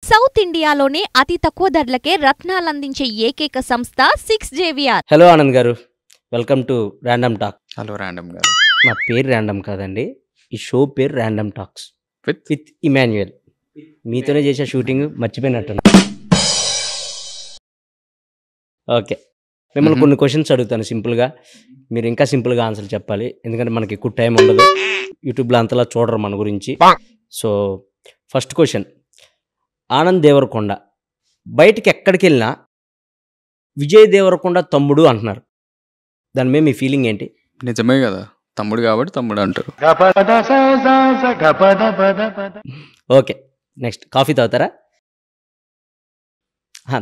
South ఇండియాలోనే అతి తక్కువ ధరలకే రత్నాలందించే ఏకైక సంస్థ 6JVR. హలో ఆనంద్ గారు, welcome to random talk. Hello random గారు. నా పేరు ర్యాండమ్ కాదండి, ఈ షో పేరు ర్యాండమ్ టాక్స్ విత్ ఇమాన్యుయల్. మీతోనే చేసే షూటింగ్ మర్చిపోయినట్టు. ఓకే, మిమ్మల్ని కొన్ని క్వశ్చన్స్ అడుగుతాను సింపుల్గా. మీరు ఇంకా సింపుల్గా ఆన్సర్ చెప్పాలి, ఎందుకంటే మనకి ఎక్కువ టైం ఉండదు. యూట్యూబ్లో అంతలా చూడరు మన గురించి. So first question, Anand Deverakonda బయటికి ఎక్కడికి వెళ్ళినా విజయ్ దేవరకొండ తమ్ముడు అంటున్నారు. దాని మీద మీ ఫీలింగ్ ఏంటి? నిజమే కదా, తమ్ముడు కాబట్టి తమ్ముడు అంటారు. ఓకే, నెక్స్ట్, కాఫీ తాగుతారా?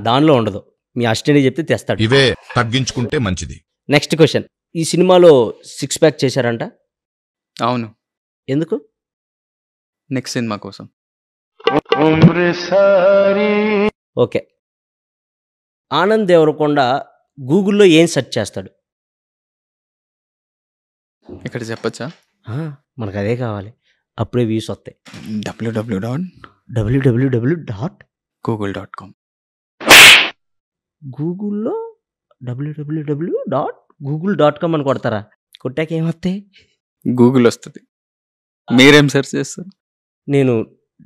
దానిలో ఉండదు, మీ అసిస్టెంట్ చెప్తే తెస్తాడు. ఇవే తగ్గించుకుంటే మంచిది. నెక్స్ట్ క్వశ్చన్, ఈ సినిమాలో 6 ప్యాక్ చేశారంట, అవును. ఎందుకు? నెక్స్ట్ సినిమా కోసం. ఓకే, ఆనంద్ దేవరకొండ గూగుల్లో ఏం సెర్చ్ చేస్తాడు? ఇక్కడ చెప్పచ్చా? మనకు అదే కావాలి, అప్పుడే వ్యూస్ వస్తాయి. www.google.com. గూగుల్లో www.google.com అని కొడతారా? కొట్టాక ఏమొస్తాయి? గూగుల్ వస్తుంది. మీరేం సెర్చ్ చేస్తారు? నేను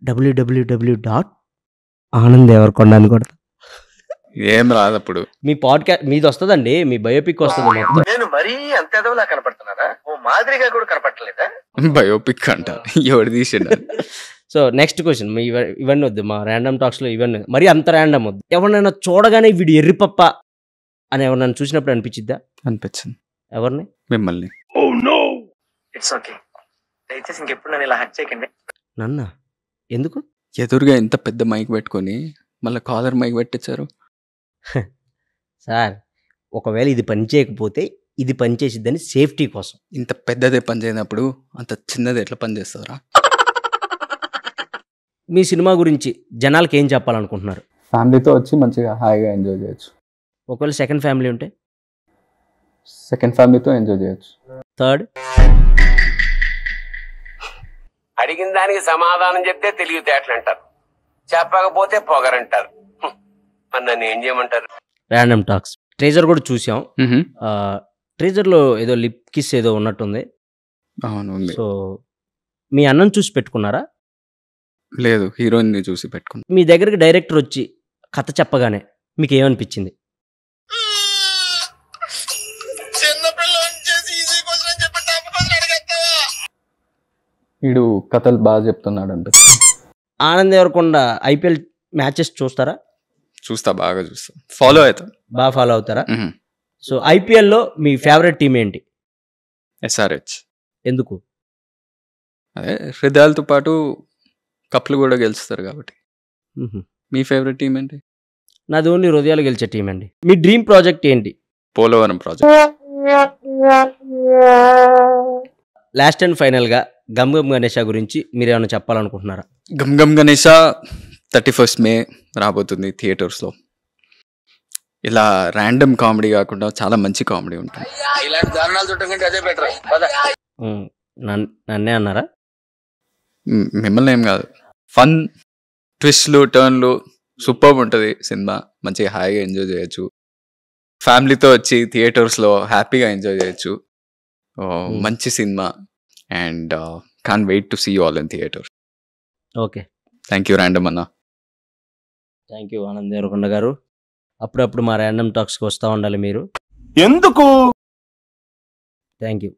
www.ఆనంద్ దేవరకొండ అని కొడతా. ఏం రాదు అప్పుడు. మీ పాడ్కాస్ట్ మీది వస్తుందండి, మీ బయోపిక్ వస్తుంది మొత్తం. నేను మరీ అంత ఎదవలా కనపడుతున్నారా? ఓ మాదిరిగా కూడా కనపడలేదా? బయోపిక్ అంట, ఎవరు తీసిండు? సో నెక్స్ట్ క్వశ్చన్, ఇవన్నీ వద్దు, మా ర్యాండమ్ టాక్స్లో ఇవన్నీ మరి అంత ర్యాండమ్ వద్దు. ఎవరినైనా చూడగానే వీడు ఎర్రిపప్ప అని ఎవరినైనా చూసినప్పుడు అనిపించిద్దా? అనిపించింది. ఎవరిని? మిమ్మల్ని. ఇట్స్ ఓకే, దయచేసి ఇంకెప్పుడు నన్ను ఇలా హట్ చేయకండి. నన్న ఎందుకు? ఎదురుగా ఇంత పెద్ద మైక్ పెట్టుకొని మళ్ళీ కాలర్ మైక్ పెట్టించారు. సార్, ఒకవేళ ఇది పని చేయకపోతే ఇది పని చేసిద్దని సేఫ్టీ కోసం. ఇంత పెద్దదే పని చేయనప్పుడు అంత చిన్నది ఎట్లా పని చేస్తారా? మీ సినిమా గురించి జనాలకి ఏం చెప్పాలనుకుంటున్నారు? ఫ్యామిలీతో వచ్చి మంచిగా హాయిగా ఎంజాయ్ చేయొచ్చు. ఒకవేళ సెకండ్ ఫ్యామిలీ ఉంటే? సెకండ్ ఫ్యామిలీతో ఎంజాయ్ చేయొచ్చు. థర్డ్? అడిగిన దానికి సమాధానం చెప్తే తెలివితేటలు అంటారు, చెప్పకపోతే పొగరంటారు. మరి నన్ను ఏం చేయమంటారు? ర్యాండమ్ టాక్స్ ట్రేజర్ కూడా చూసాం. ట్రేజర్లో ఏదో లిప్ కిస్ ఏదో ఉన్నట్టుంది. అవును. సో మీ అన్నం చూసి పెట్టుకున్నారా? లేదు, హీరోయిన్ ని చూసి పెట్టుకున్నా. మీ దగ్గరికి డైరెక్టర్ వచ్చి కథ చెప్పగానే మీకు ఏమనిపించింది? వీడు కథలు బాగా చెప్తున్నాడు అంటే. ఆనంద్ దేవరకొండ IPL మ్యాచెస్ చూస్తారా? చూస్తా, బాగా చూస్తా, ఫాలో అవుతా. బాగా ఫాలో అవుతారా? సో IPLలో మీ ఫేవరెట్ టీం ఏంటి? SRH. ఎందుకు? అదే హృదయాలతో పాటు కప్లు కూడా గెలుస్తారు కాబట్టి. మీ ఫేవరెట్ టీం ఏంటి? నాది ఓన్లీ హృదయాలు గెలిచే టీం అండి. మీ డ్రీమ్ ప్రాజెక్ట్ ఏంటి? పోలవరం ప్రాజెక్ట్. లాస్ట్ అండ్ ఫైనల్గా గమ్ గమ్ గణేష గురించి మీరు ఏమైనా చెప్పాలనుకుంటున్నారా? గమ్ గమ్ గణేష 31st May రాబోతుంది థియేటర్స్లో. ఇలా ర్యాండమ్ కామెడీ కాకుండా చాలా మంచి కామెడీ ఉంటుంది. ఇలాంటి దారుణాలు చుట్టకంటే అదే బెటర్. నన్నే అన్నారా? మిమ్మల్ని ఏం కాదు. ఫన్, ట్విస్ట్లు, టర్న్లు సూపర్ ఉంటుంది సినిమా. మంచిగా హాయిగా ఎంజాయ్ చేయొచ్చు. ఫ్యామిలీతో వచ్చి థియేటర్స్లో హ్యాపీగా ఎంజాయ్ చేయొచ్చు. మంచి cinema and can't wait to see you all in theatre. Okay, thank you random అన్న. Thank you Anand Deverakonda garu. అప్పుడప్పుడు మా ర్యాండమ్ టాక్స్కి వస్తూ ఉండాలి మీరు. ఎందుకు? Thank you.